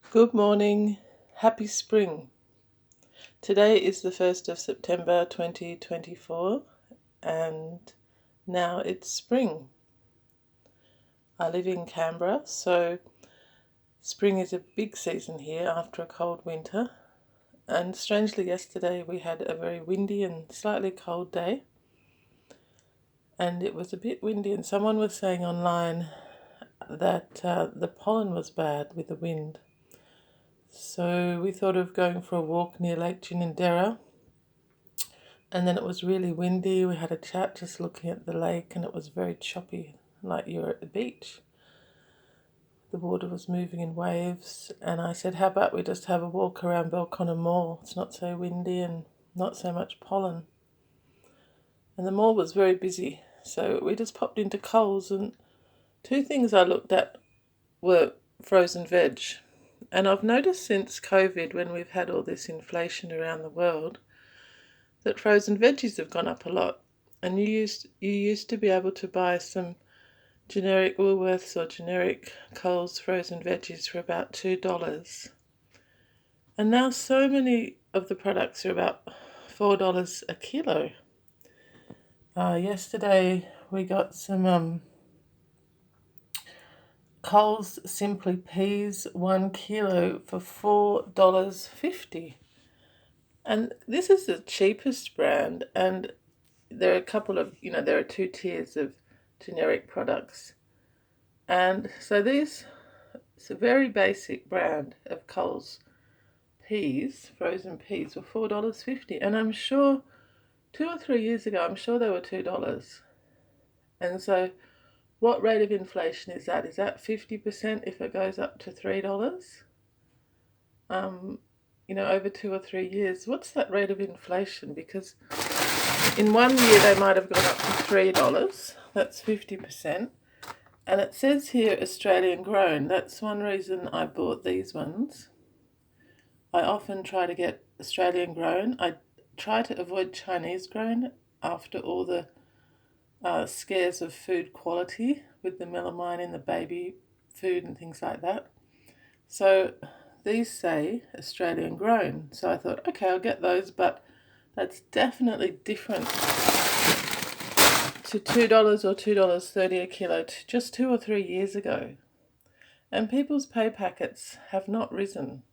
Good morning, happy spring. Today is the 1st of September 2024 and now it's spring. I live in Canberra, so spring is a big season here after a cold winter. And strangely, yesterday we had a very windy and slightly cold day. And it was a bit windy, and someone was saying online that the pollen was bad with the wind. So we thought of going for a walk near Lake Ginninderra. And then it was really windy. We had a chat just looking at the lake, and it was very choppy, like you were at the beach. The water was moving in waves, and I said, how about we just have a walk around Belconnen Mall? It's not so windy and not so much pollen. And the mall was very busy, so we just popped into Coles, and two things I looked at were frozen veg. And I've noticed since COVID, when we've had all this inflation around the world, that frozen veggies have gone up a lot. And you used to be able to buy some generic Woolworths or generic Coles frozen veggies for about $2. And now so many of the products are about $4 a kilo. Yesterday we got some Coles Simply Peas 1 kilo for $4.50. And this is the cheapest brand, and there are a couple of, there are two tiers of generic products. And so it's a very basic brand of Coles peas, frozen peas, for $4.50. And I'm sure 2 or 3 years ago, I'm sure they were $2. And so what rate of inflation is that? Is that 50% if it goes up to $3? Over 2 or 3 years, what's that rate of inflation? Because in 1 year they might have gone up to $3. That's 50%. And it says here Australian grown. That's one reason I bought these ones. I often try to get Australian grown. I try to avoid Chinese grown after all the scares of food quality with the melamine in the baby food and things like that. So these say Australian grown. So I thought, okay, I'll get those, but that's definitely different to $2 or $2.30 a kilo just 2 or 3 years ago. And people's pay packets have not risen,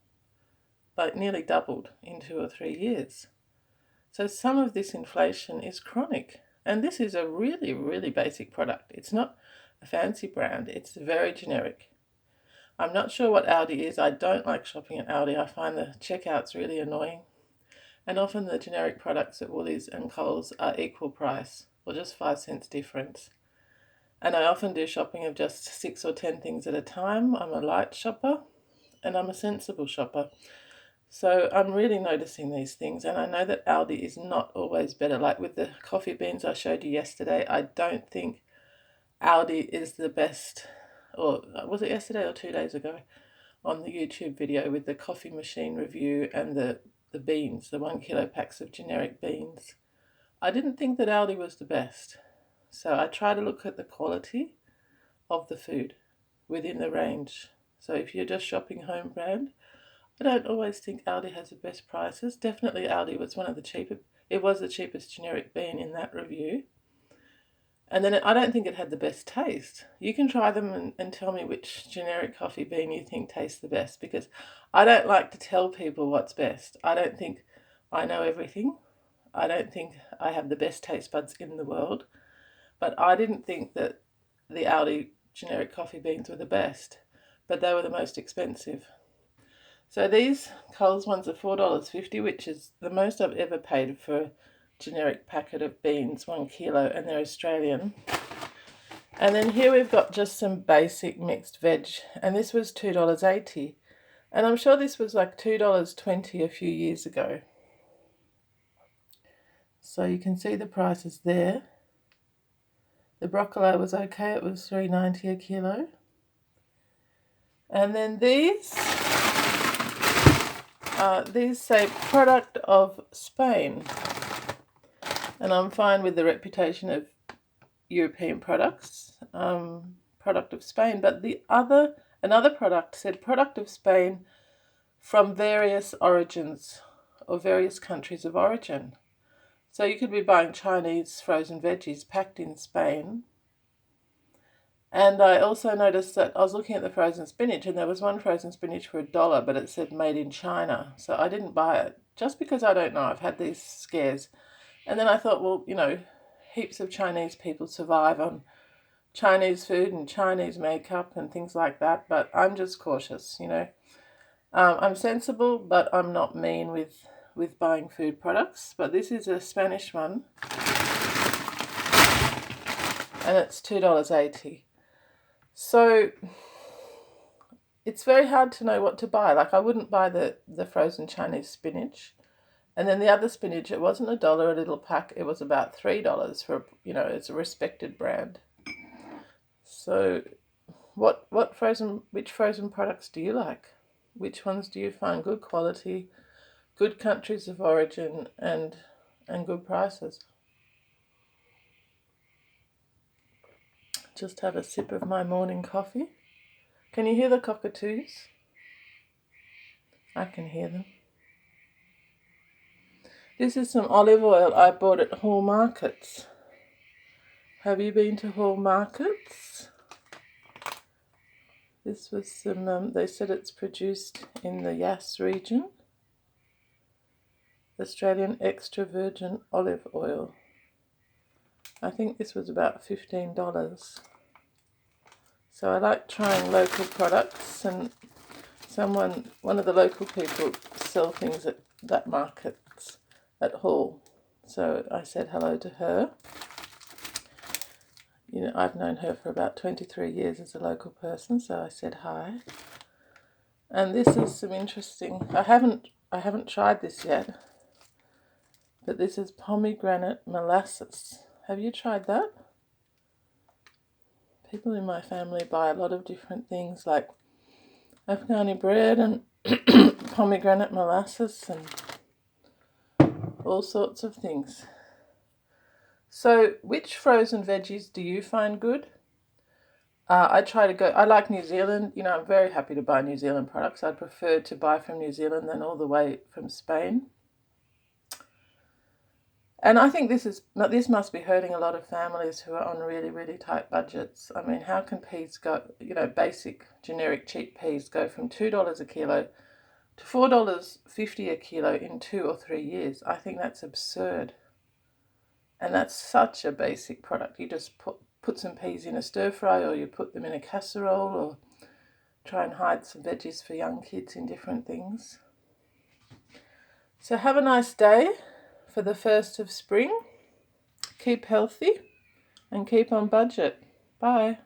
like nearly doubled in 2 or 3 years. So some of this inflation is chronic. And this is a really, really basic product. It's not a fancy brand. It's very generic. I'm not sure what Aldi is. I don't like shopping at Aldi. I find the checkouts really annoying. And often the generic products at Woolies and Coles are equal price, or just 5 cents difference. And I often do shopping of just 6 or 10 things at a time. I'm a light shopper and I'm a sensible shopper. So I'm really noticing these things, and I know that Aldi is not always better. Like with the coffee beans I showed you yesterday, I don't think Aldi is the best, or was it yesterday or 2 days ago, on the YouTube video with the coffee machine review and the beans, the 1 kilo packs of generic beans. I didn't think that Aldi was the best. So I try to look at the quality of the food within the range. So if you're just shopping home brand, I don't always think Aldi has the best prices. Definitely Aldi was one of the cheaper. It was the cheapest generic bean in that review. And then I don't think it had the best taste. You can try them and tell me which generic coffee bean you think tastes the best, because I don't like to tell people what's best. I don't think I know everything. I don't think I have the best taste buds in the world. But I didn't think that the Aldi generic coffee beans were the best, but they were the most expensive. So these Coles ones are $4.50, which is the most I've ever paid for a generic packet of beans, 1 kilo, and they're Australian. And then here we've got just some basic mixed veg, and this was $2.80. And I'm sure this was like $2.20 a few years ago. So you can see the prices there. The broccoli was okay, it was $3.90 a kilo. And then these say product of Spain. And I'm fine with the reputation of European products, product of Spain. But another product said product of Spain, from various origins or various countries of origin. So you could be buying Chinese frozen veggies packed in Spain. And I also noticed that I was looking at the frozen spinach, and there was one frozen spinach for $1, but it said made in China. So I didn't buy it just because I don't know. I've had these scares. And then I thought, well, heaps of Chinese people survive on Chinese food and Chinese makeup and things like that. But I'm just cautious, I'm sensible, but I'm not mean with buying food products. But this is a Spanish one, and it's $2.80. So it's very hard to know what to buy. Like, I wouldn't buy the frozen Chinese spinach. And then the other spinach, it wasn't $1 a little pack. It was about $3 for, it's a respected brand. So which frozen products do you like? Which ones do you find good quality, good countries of origin, and good prices? Just have a sip of my morning coffee. Can you hear the cockatoos? I can hear them. This is some olive oil I bought at Hall Markets. Have you been to Hall Markets? This was some, they said it's produced in the Yass region. Australian extra virgin olive oil. I think this was about $15. So I like trying local products, and one of the local people sell things at that market at Hall. So I said hello to her. I've known her for about 23 years as a local person, so I said hi. And this is some interesting, I haven't tried this yet, but this is pomegranate molasses. Have you tried that? People in my family buy a lot of different things like Afghani bread and pomegranate molasses and all sorts of things. So which frozen veggies do you find good? I like New Zealand. I'm very happy to buy New Zealand products. I'd prefer to buy from New Zealand than all the way from Spain. And I think this must be hurting a lot of families who are on really, really tight budgets. I mean, how can peas go, basic, generic, cheap peas go from $2 a kilo to $4.50 a kilo in 2 or 3 years? I think that's absurd. And that's such a basic product. You just put some peas in a stir fry, or you put them in a casserole, or try and hide some veggies for young kids in different things. So have a nice day for the 1st of spring. Keep healthy and keep on budget. Bye.